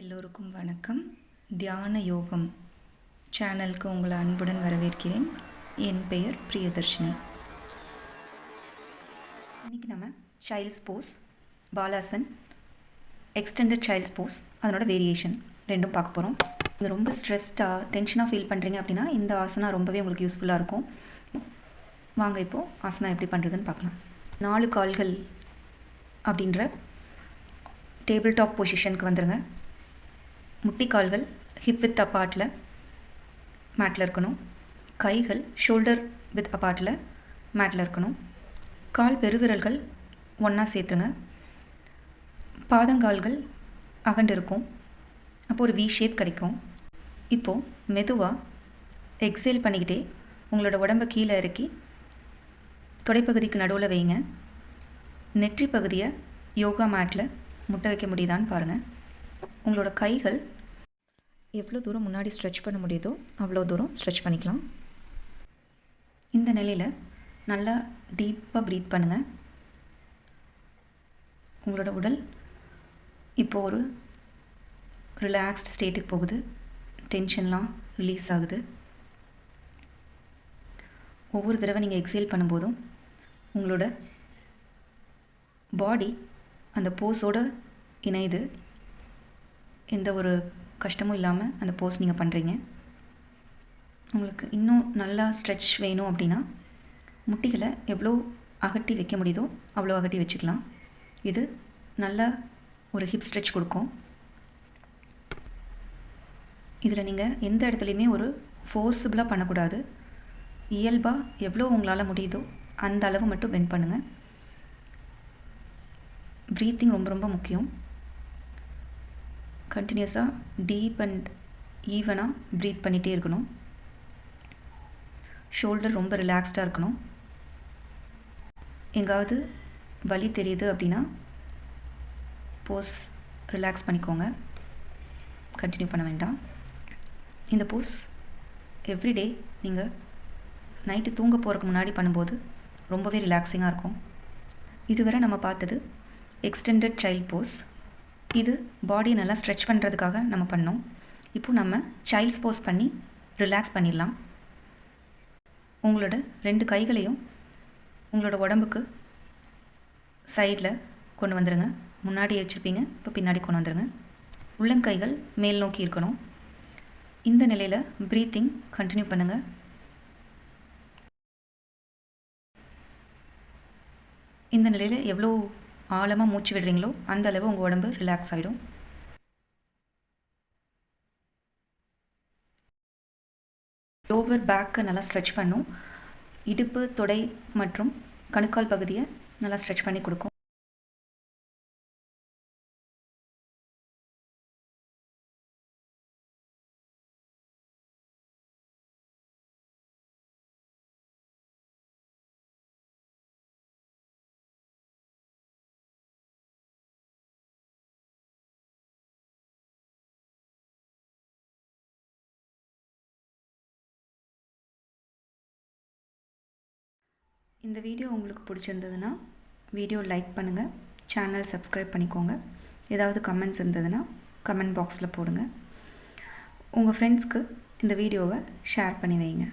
எல்லோருக்கும் வணக்கம். தியான யோகம் சேனலுக்கு உங்களை அன்புடன் வரவேற்கிறேன். என் பெயர் பிரியதர்ஷினி. இன்றைக்கி நம்ம child's pose, Balasana, extended child's pose, அதனோட வேரியேஷன் ரெண்டும் பார்க்க போகிறோம். இது ரொம்ப ஸ்ட்ரெஸ்டாக டென்ஷனாக ஃபீல் பண்ணுறீங்க அப்படின்னா இந்த ஆசனா ரொம்பவே உங்களுக்கு யூஸ்ஃபுல்லாக இருக்கும். வாங்க இப்போது ஆசனா எப்படி பண்ணுறதுன்னு பார்க்கலாம். 4 கால்கள் அப்படின்ற டேபிள் டாப் பொசிஷனுக்கு வந்துடுங்க. முட்டிக்கால்கள் ஹிப் வித் அப்பார்ட்டில் மேட்டில் இருக்கணும். கைகள் ஷோல்டர் வித் அப்பார்ட்டில் மேட்டில் இருக்கணும். கால் பெருவிரல்கள் ஒன்றா சேர்த்துங்க. பாதங்கால்கள் அகண்டு இருக்கும். அப்போது ஒரு வி ஷேப் கிடைக்கும். இப்போது மெதுவாக எக்ஸேல் பண்ணிக்கிட்டே உங்களோட உடம்பை கீழே இறக்கி தொடைப்பகுதிக்கு நடுவில் வைங்க. நெற்றி பகுதியை யோகா மேட்டில் முட்டை வைக்க முடியுதான்னு பாருங்கள். உங்களோட கைகள் எவ்வளோ தூரம் முன்னாடி ஸ்ட்ரெச் பண்ண முடியுதோ அவ்வளோ தூரம் ஸ்ட்ரெச் பண்ணிக்கலாம். இந்த நிலையில் நல்லா டீப்பாக ப்ரீத் பண்ணுங்கள். உங்களோட உடல் இப்போது ஒரு ரிலாக்ஸ்ட் ஸ்டேட்டுக்கு போகுது. டென்ஷன்லாம் ரிலீஸ் ஆகுது. ஒவ்வொரு தடவை நீங்கள் எக்ஸேல் பண்ணும்போதும் உங்களோட பாடி அந்த போஸோடு இணையுது. எந்த ஒரு கஷ்டமும் இல்லாமல் அந்த போஸ் நீங்கள் பண்ணுறீங்க. உங்களுக்கு இன்னும் நல்லா ஸ்ட்ரெச் வேணும் அப்படின்னா முட்டிகளை எவ்வளோ அகட்டி வைக்க முடியுதோ அவ்வளோ அகட்டி வச்சுக்கலாம். இது நல்லா ஒரு ஹிப் ஸ்ட்ரெச் கொடுக்கும். இதில் நீங்கள் எந்த இடத்துலையுமே ஒரு ஃபோர்ஸபிளாக பண்ணக்கூடாது. இயல்பாக எவ்வளோ உங்களால் முடியுதோ அந்த அளவு மட்டும் பெண்ட் பண்ணுங்கள். ப்ரீத்திங் ரொம்ப ரொம்ப முக்கியம். கண்டினியூஸாக டீப் அண்ட் ஈவனாக ப்ரீத் பண்ணிகிட்டே இருக்கணும். ஷோல்டர் ரொம்ப ரிலாக்ஸ்டாக இருக்கணும். எங்காவது வலி தெரியுது அப்படின்னா போஸ் ரிலாக்ஸ் பண்ணிக்கோங்க. கண்டினியூ பண்ண வேண்டாம். இந்த போஸ் எவ்ரிடே நீங்கள் நைட்டு தூங்க போகிறதுக்கு முன்னாடி பண்ணும்போது ரொம்பவே ரிலாக்ஸிங்காக இருக்கும். இதுவரை நம்ம பார்த்தது எக்ஸ்டெண்டட் சைல்ட் போஸ். இது பாடியை நல்லா ஸ்ட்ரெச் பண்ணுறதுக்காக நம்ம பண்ணோம். இப்போது நம்ம சைல்ட்ஸ் போஸ் பண்ணி ரிலாக்ஸ் பண்ணிடலாம். உங்களோட 2 கைகளையும் உங்களோட உடம்புக்கு சைடில் கொண்டு வந்துடுங்க. முன்னாடி வச்சுருப்பீங்க, இப்போ பின்னாடி கொண்டு வந்துடுங்க. உள்ளங்கைகள் மேல் நோக்கி இருக்கணும். இந்த நிலையில் ப்ரீத்திங் கண்டினியூ பண்ணுங்கள். இந்த நிலையில் எவ்வளோ ஆழமாக மூச்சு விடுறீங்களோ அந்த அளவு உங்கள் உடம்பு ரிலாக்ஸ் ஆகிடும். லோவர் பேக்கை நல்லா ஸ்ட்ரெச் பண்ணும். இடுப்பு, தொடை மற்றும் கணுக்கால் பகுதியை நல்லா ஸ்ட்ரெச் பண்ணி கொடுக்கும். இந்த வீடியோ உங்களுக்கு பிடிச்சிருந்ததுன்னா வீடியோ லைக் பண்ணுங்கள், சேனல் சப்ஸ்கிரைப் பண்ணிக்கோங்க. ஏதாவது கமெண்ட்ஸ் இருந்ததுன்னா கமெண்ட் பாக்ஸில் போடுங்க. உங்கள் ஃப்ரெண்ட்ஸ்க்கு இந்த வீடியோவை ஷேர் பண்ணி வைங்க.